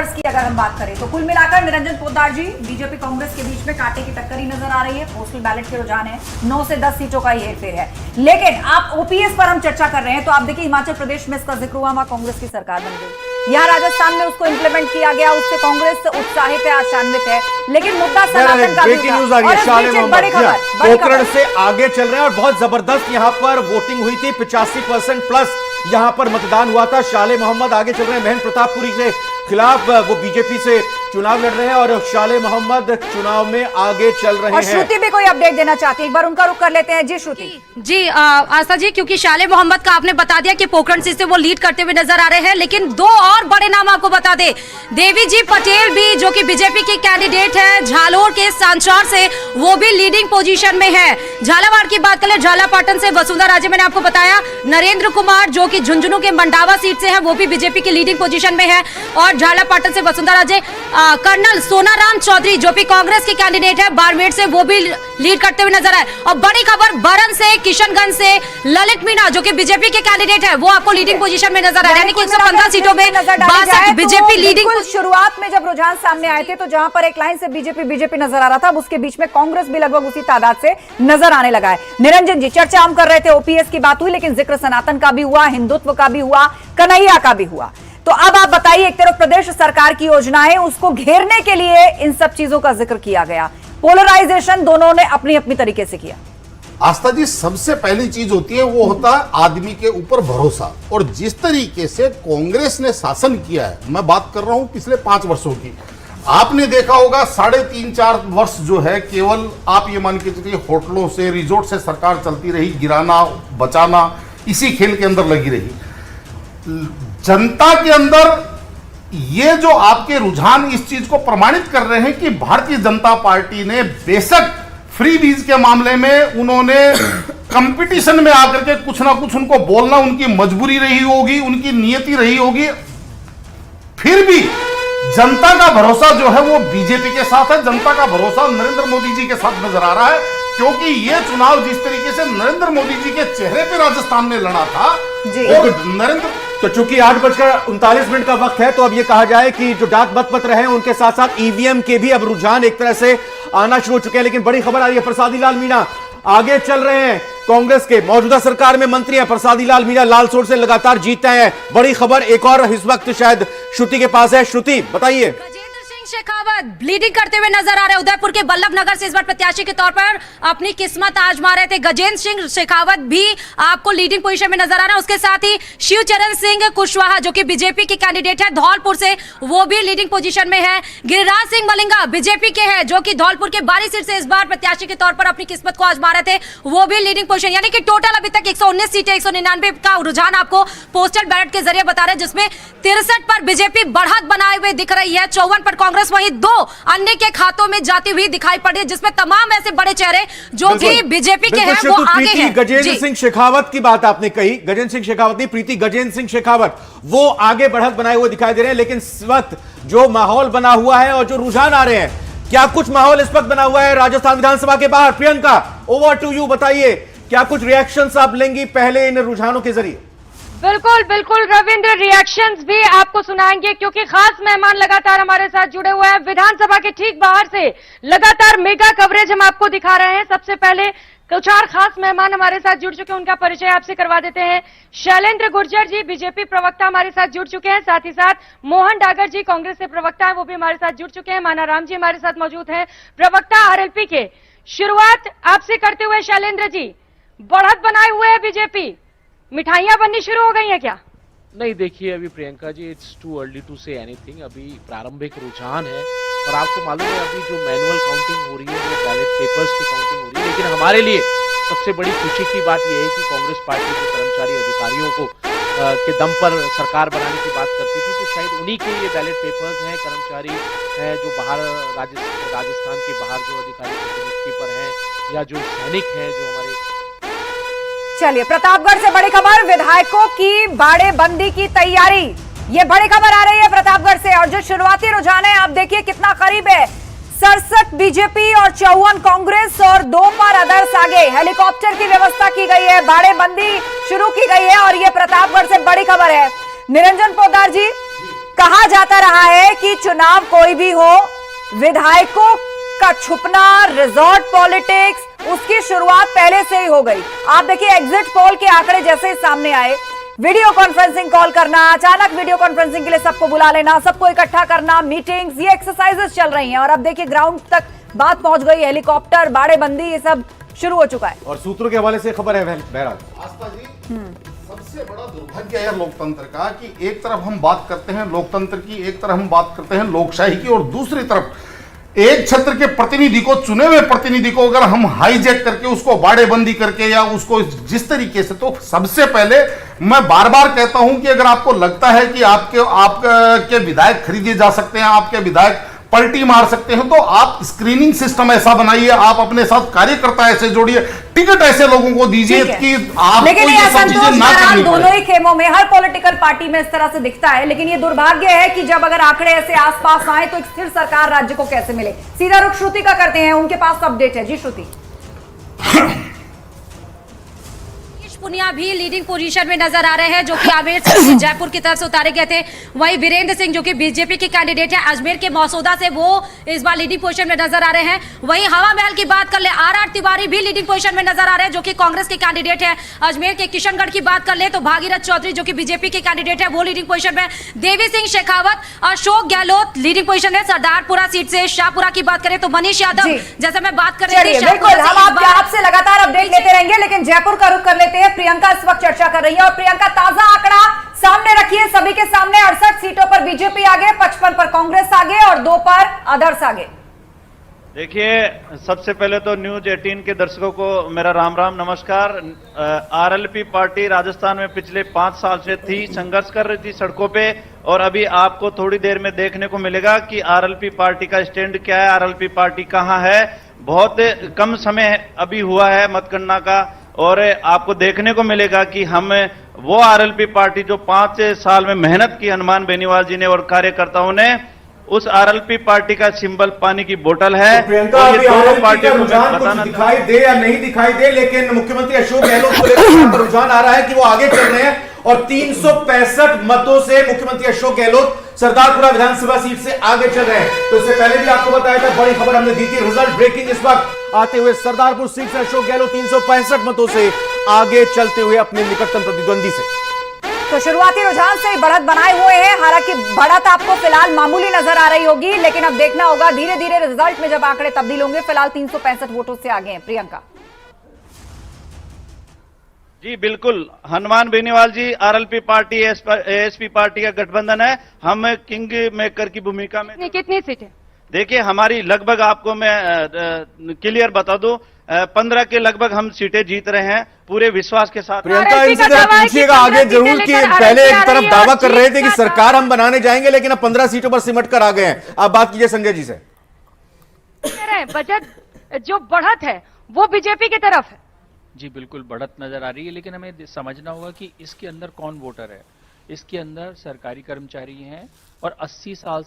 की अगर हम बात करें तो कुल मिलाकर निरंजन पोद्दार जी, बीजेपी कांग्रेस के बीच में कांटे की टक्कर ही नजर आ रही है। पोस्टल बैलेट के रुझान है, 9 से 10 सीटों का ही हेरफेर है। लेकिन आप ओपीएस पर हम चर्चा कर रहे हैं तो आप देखिए हिमाचल प्रदेश में इसका जिक्र हुआ, वहां कांग्रेस की सरकार बन गई। यहाँ राजस्थान में उसको इंप्लीमेंट किया गया, उससे कांग्रेस उत्साहित है, आशान्वित है। लेकिन मुद्दा सनातन का पोखरण से आगे चल रहे हैं और बहुत जबरदस्त यहाँ पर वोटिंग हुई थी, 85% प्लस यहां पर मतदान हुआ था। शाले मोहम्मद आगे चल रहे हैं, महेंद्र प्रतापपुरी के खिलाफ वो बीजेपी से चुनाव लड़ रहे हैं और शाले मोहम्मद चुनाव में आगे चल रहे हैं। श्रुति भी कोई अपडेट देना चाहती है, एक बार उनका रुख कर लेते हैं। जी श्रुति। जी आस्था जी, क्योंकि शाले मोहम्मद का आपने बता दिया कि पोखरण से वो लीड करते हुए नजर आ रहे हैं, लेकिन दो और बड़े नाम आपको बता दे। देवी जी पटेल भी जो कि बीजेपी की कैंडिडेट है, झालोर के सांचौर से, वो भी लीडिंग पोजीशन में है। झालावाड़ की बात करें, झालापाटन से वसुंधरा राजे, मैंने आपको बताया। नरेंद्र कुमार जो कि झुंझुनू के मंडावा सीट से है, वो भी बीजेपी की लीडिंग पोजीशन में है। और झालापाटन से वसुंधरा राजे, कर्नल सोनाराम चौधरी जो भी कांग्रेस के कैंडिडेट है बाड़मेर से, वो भी लीड करते हुए नजर आए। और बड़ी खबर बरन से, किशनगंज से ललित मीणा जो कि बीजेपी के कैंडिडेट है, वो आपको लीडिंग पोजीशन में नजर आ रहे हैं। यानी कि 115 सीटों में 62 बीजेपी लीडिंग। शुरुआत में जब रुझान सामने आए थे तो जहां पर एक लाइन से बीजेपी नजर आ रहा था, उसके बीच में कांग्रेस भी लगभग उसी तादाद से नजर आने लगा है। निरंजन जी, चर्चा हम कर रहे थे, ओपीएस की बात हुई, लेकिन जिक्र सनातन का भी हुआ, हिंदुत्व का भी हुआ, कन्हैया का भी हुआ। तो अब आप बताइए, एक तरफ प्रदेश सरकार की योजनाएं, उसको घेरने के लिए इन सब चीजों का जिक्र किया गया। पोलराइजेशन दोनों ने अपनी अपनी तरीके से किया। आस्था जी, सबसे पहली चीज होती है वो होता है आदमी के ऊपर भरोसा। और जिस तरीके से कांग्रेस ने शासन किया है, मैं बात कर रहा हूं पिछले 5 वर्षों की, आपने देखा होगा 3.5-4 वर्ष जो है केवल आप ये मान के चलिए होटलों से, रिजोर्ट से सरकार चलती रही, गिराना बचाना, इसी खेल के अंदर लगी रही। जनता के अंदर ये जो आपके रुझान इस चीज को प्रमाणित कर रहे हैं कि भारतीय जनता पार्टी ने बेशक फ्री बीज के मामले में उन्होंने कंपटीशन में आकर के कुछ ना कुछ उनको बोलना उनकी मजबूरी रही होगी, उनकी नियति रही होगी, फिर भी जनता का भरोसा जो है वो बीजेपी के साथ है। जनता का भरोसा नरेंद्र मोदी जी के साथ नजर आ रहा है, क्योंकि ये चुनाव जिस तरीके से नरेंद्र मोदी जी के चेहरे पे राजस्थान में लड़ा था, नरेंद्र तो चूंकि 8:39 का वक्त है, तो अब ये कहा जाए कि जो डाक मतपत्र हैं उनके साथ साथ ईवीएम के भी अब रुझान एक तरह से आना शुरू हो चुके हैं। लेकिन बड़ी खबर आ रही है, प्रसादी लाल मीणा आगे चल रहे हैं। कांग्रेस के मौजूदा सरकार में मंत्री हैं प्रसादी लाल मीणा, लालसोट से लगातार जीतते हैं। बड़ी खबर एक और इस वक्त शायद श्रुति के पास है। श्रुति बताइए। शेखावत लीडिंग करते हुए नजर आ रहे हैं। उदयपुर के बल्लभ नगर से इस बार प्रत्याशी के तौर पर अपनी किस्मत आजमा रहे थे गजेंद्र सिंह शेखावत, भी आपको लीडिंग पोजीशन में नजर आ रहा है। उसके साथ ही शिवचरण सिंह कुशवाहा जो कि बीजेपी के कैंडिडेट है धौलपुर से, वो भी लीडिंग पोजीशन में है। गिरिराज सिंह मलिंगा बीजेपी के हैं जो कि धौलपुर के बारी सीट से इस बार प्रत्याशी के तौर पर अपनी किस्मत को आजमा रहे थे, वो भी लीडिंग पोजीशन। यानी कि टोटल अभी तक 119 सीटें, 199 का रुझान आपको पोस्टल बैलेट के जरिए बता रहे हैं, जिसमें 63 पर बीजेपी बढ़त बनाए हुए दिख रही है, 54 पर कांग्रेस, वहीं 2 अन्य के खातों में जाती हुई दिखाई पड़ी है, जिसमें तमाम ऐसे बड़े चेहरे जो कि बीजेपी के हैं वो आगे हैं। गजेंद्र सिंह शेखावत की बात आपने कही, गजेंद्र सिंह शेखावत नहीं, प्रीति गजेंद्र सिंह शेखावत, वो आगे बढ़त बनाए हुए दिखाई दे रहे हैं। लेकिन इस वक्त जो माहौल बना हुआ है और जो रुझान आ रहे हैं, क्या कुछ माहौल इस वक्त बना हुआ है राजस्थान विधानसभा के बाहर? प्रियंका, ओवर टू यू, बताइए क्या कुछ रिएक्शंस आप लेंगी पहले इन रुझानों के जरिए? बिल्कुल बिल्कुल रविंद्र, रिएक्शंस भी आपको सुनाएंगे, क्योंकि खास मेहमान लगातार हमारे साथ जुड़े हुए हैं। विधानसभा के ठीक बाहर से लगातार मेगा कवरेज हम आपको दिखा रहे हैं। सबसे पहले कुछ और खास मेहमान हमारे साथ जुड़ चुके हैं, उनका परिचय आपसे करवा देते हैं। शैलेंद्र गुर्जर जी बीजेपी प्रवक्ता हमारे साथ जुड़ चुके हैं, साथ ही साथ मोहन डागर जी कांग्रेस से प्रवक्ता है, वो भी हमारे साथ जुड़ चुके हैं। मानाराम जी हमारे साथ मौजूद हैं, प्रवक्ता आरएलपी के। शुरुआत आपसे करते हुए शैलेंद्र जी, बढ़त बनाए हुए है बीजेपी, मिठाइयां बननी शुरू हो गई हैं क्या? नहीं, देखिए अभी Priyanka ji, it's too early to say anything, अभी प्रारंभिक रुझान है। और आपको मालूम है अभी जो मैनुअल काउंटिंग हो रही है, वो बैलेट पेपर्स की काउंटिंग हो रही है। लेकिन हमारे लिए सबसे बड़ी खुशी की बात यह है कि कांग्रेस पार्टी के कर्मचारी अधिकारियों को के दम पर सरकार बनाने की बात करती थी, तो शायद उन्हीं के ये बैलेट पेपर्स हैं, कर्मचारी हैं जो बाहर राजस्थान के बाहर जो अधिकारी नियुक्ति पर हैं, या जो सैनिक हैं जो हमारे। चलिए, प्रतापगढ़ से बड़ी खबर, विधायकों की बाड़ेबंदी की तैयारी, ये बड़ी खबर आ रही है प्रतापगढ़ से। और जो शुरुआती रुझान है आप देखिए कितना करीब है, 67 बीजेपी और 54 कांग्रेस और 2 पर अदर्स आगे। हेलीकॉप्टर की व्यवस्था की गई है, बाड़ेबंदी शुरू की गई है और ये प्रतापगढ़ से बड़ी खबर है। निरंजन पोद्दार जी, कहा जाता रहा है कि चुनाव कोई भी हो, विधायकों का छुपना, रिजॉर्ट पॉलिटिक्स, उसकी शुरुआत पहले से ही हो गई। आप देखिए एग्जिट पोल के आंकड़े जैसे ही सामने आए, वीडियो कॉन्फ्रेंसिंग कॉल करना, अचानक वीडियो कॉन्फ्रेंसिंग के लिए सबको बुला लेना, सबको इकट्ठा करना, मीटिंग्स, ये एक्सरसाइजेस चल रही हैं और अब देखिए ग्राउंड तक बात पहुंच गई। हेलीकॉप्टर, बाड़ेबंदी, ये सब शुरू हो चुका है। और सूत्रों के हवाले से खबर है बहरहाल आस्था जी, सबसे बड़ा दुर्भाग्य है लोकतंत्र का कि एक तरफ हम बात करते हैं लोकतंत्र की, एक तरफ हम बात करते हैं लोकशाही की, और दूसरी तरफ एक क्षेत्र के प्रतिनिधि को, चुने हुए प्रतिनिधि को अगर हम हाईजैक करके उसको बाड़ेबंदी करके या उसको जिस तरीके से, तो सबसे पहले मैं बार बार कहता हूं कि अगर आपको लगता है कि आपके विधायक खरीदे जा सकते हैं, आपके विधायक पलटी मार सकते हैं, तो आप स्क्रीनिंग सिस्टम ऐसा बनाइए, आप अपने साथ कार्यकर्ता ऐसे जोड़िए, टिकट ऐसे लोगों को दीजिए कि आपको लेकिन ये सब चीजें ना करनी दोनों पड़े। ही खेमों में हर पॉलिटिकल पार्टी में इस तरह से दिखता है, लेकिन ये दुर्भाग्य है कि जब अगर आंकड़े ऐसे आसपास आए तो एक स्थिर सरकार राज्य को कैसे मिले। सीधा रुख श्रुति का करते हैं, उनके पास अपडेट है। जी श्रुति। पुनिया भी लीडिंग पोजीशन में नजर आ रहे हैं, जो कि आमेर से जयपुर की तरफ से उतारे गए थे। वहीं वीरेंद्र सिंह जो कि बीजेपी के कैंडिडेट है अजमेर के मौसूदा से, वो इस बार लीडिंग पोजीशन में नजर आ रहे हैं। वहीं हवा महल की बात कर ले, आर तिवारी भी लीडिंग पोजीशन में नजर आ रहे हैं, जो कि कांग्रेस के कैंडिडेट है। अजमेर के किशनगढ़ की बात कर ले तो भागीरथ चौधरी जो कि बीजेपी के कैंडिडेट है, वो लीडिंग पोजीशन में। देवी सिंह शेखावत, अशोक गहलोत लीडिंग पोजीशन में। सरदारपुरा सीट से शाहपुरा की बात करें तो मनीष यादव, जैसे मैं बात कर रही थी, बिल्कुल हम आपसे लगातार अपडेट लेते रहेंगे, लेकिन जयपुर का रुख कर लेते हैं। प्रियंका इस वक्त चर्चा कर रही है और प्रियंका, ताजा आंकड़ा सामने रखिए सभी के सामने। 68 सीटों पर बीजेपी आगे, 55 पर कांग्रेस आगे और 2 पर अदर्स आगे। देखिए, सबसे पहले तो न्यूज 18 के दर्शकों को मेरा राम राम नमस्कार। आरएलपी पार्टी राजस्थान में पिछले 5 साल से थी, संघर्ष कर रही थी सड़कों पे, और अभी आपको थोड़ी देर में देखने को मिलेगा कि आरएलपी पार्टी का स्टैंड क्या है, आरएलपी पार्टी कहां है। बहुत कम समय अभी हुआ है मतगणना का, और आपको देखने को मिलेगा कि हम वो आरएलपी पार्टी जो 5 साल में मेहनत की हनुमान बेनीवाल जी ने और कार्यकर्ताओं ने, उस आरएलपी पार्टी का सिंबल पानी की बोतल है। तो प्रियंका, और ये अभी दोनों आरएलपी पार्टियों का को रुझान कुछ बताना दिखाई दे या नहीं दिखाई दे, लेकिन मुख्यमंत्री अशोक गहलोत को लेकर यहाँ पर रुझान आ रहा है कि वो आगे चल रहे हैं और 365 मतों से मुख्यमंत्री अशोक गहलोत सरदारपुरा विधानसभा सीट से आगे चल रहे हैं। तो इससे पहले भी आपको बताया था, बड़ी खबर हमने दी थी, रिजल्ट ब्रेकिंग इस वक्त आते हुए सरदारपुर सीट से अशोक गहलोत 365 मतों से आगे चलते हुए अपने निकटतम प्रतिद्वंदी से। तो शुरुआती रुझान से ही बढ़त बनाए हुए हैं, हालांकि बढ़त आपको फिलहाल मामूली नजर आ रही होगी, लेकिन अब देखना होगा धीरे धीरे रिजल्ट में जब आंकड़े तब्दील होंगे। फिलहाल 365 वोटों से आगे हैं प्रियंका। जी बिल्कुल, हनुमान बेनीवाल जी, आरएलपी पार्टी एएसपी पार्टी का गठबंधन है। हम किंग मेकर की भूमिका में। कितनी सीटें? देखिए, हमारी लगभग, आपको मैं क्लियर बता दूं, 15 के लगभग हम सीटें जीत रहे हैं पूरे विश्वास के साथ। प्रियंका, इनसे जरा पूछिएगा आगे जरूर कि पहले एक तरफ दावा कर रहे थे कि सरकार हम बनाने जाएंगे, लेकिन अब 15 सीटों पर सिमट कर आ गए हैं। आप बात कीजिए संजय जी से। बजट जो बढ़त है वो बीजेपी की तरफ है। जी बिल्कुल, बढ़त नजर आ रही है, लेकिन हमें समझना होगा कि इसके अंदर कौन वोटर है। इसके अंदर सरकारी कर्मचारी हैं और 80 साल